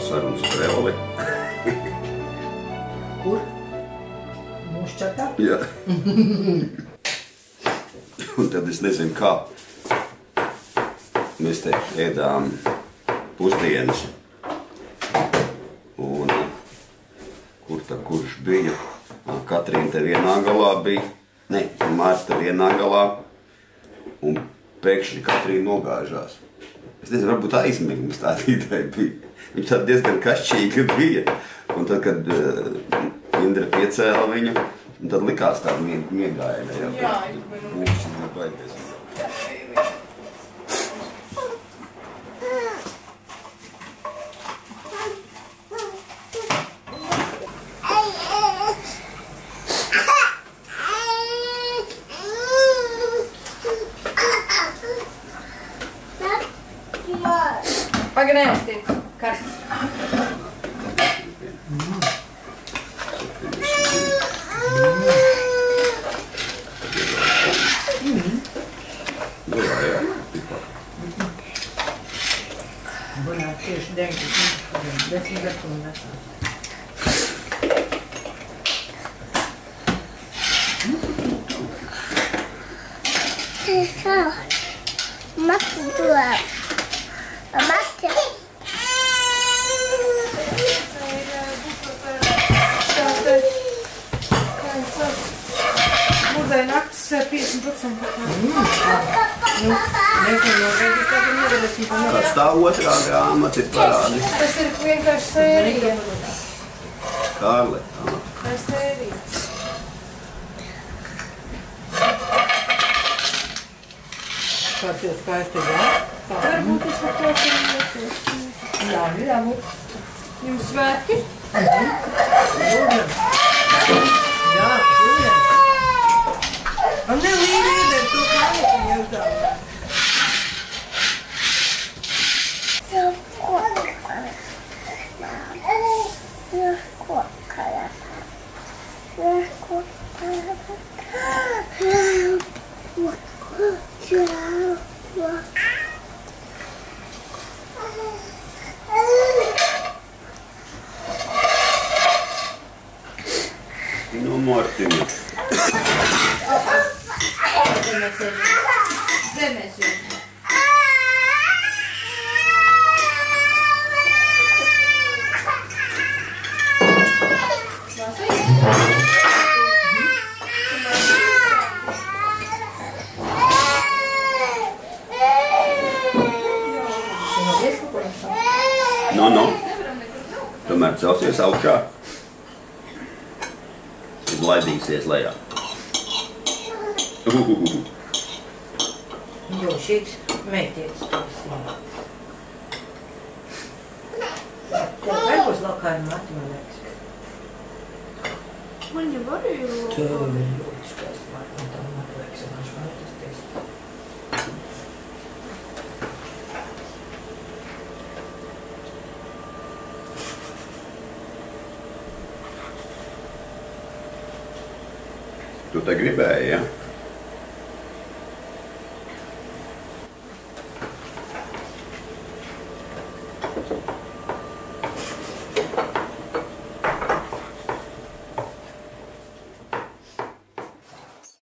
sarunas sprelli. Kur? Mūsu čatā? Jā. Un tad es nezinu, kā. Mēs te ēdām pusdienas. Un kurš bija? Katrīna te vienā galā bija. Ne, Marta vienā galā. Un pēkšņi Katrīna nogāžās. Es nezinu, varbūt aizmigums tā ideja bija. Viņš tā diezgan kašķīga bija. Un tad, kad Indra piecēla viņu, un tad likās tā miegāja. Jā, pūkšķi nebaidies. Pagaid, neuztiec. Karsts. Bunlar tieši 10 gadu vecā. Mati dod. Mati. Muzeja naktis 50%. Tas tā otrā grāmata ir parādi. Tas ir vienkārši sērija. Kārli. Tā ir sērija. Kāds ir skaisti, jā? Varbūt es ar to pirmieties. Jā, Jums svētki? Jūdien. Jā, jūdien. Man ne līdzi iedēr to kāju jautā. No Martina. Zemēs jums. No. Tomēr celsies augšā. Tad laidīsies lejā. Jo šīs meitietis tos ir. Tev nebūs lokājuma mati, man liekas. Man jau arī ir lokājuma. Tev ir ļoti skaisti mati, un tā man liekas, un viņš fantastisks. Tu te gribēji, ja?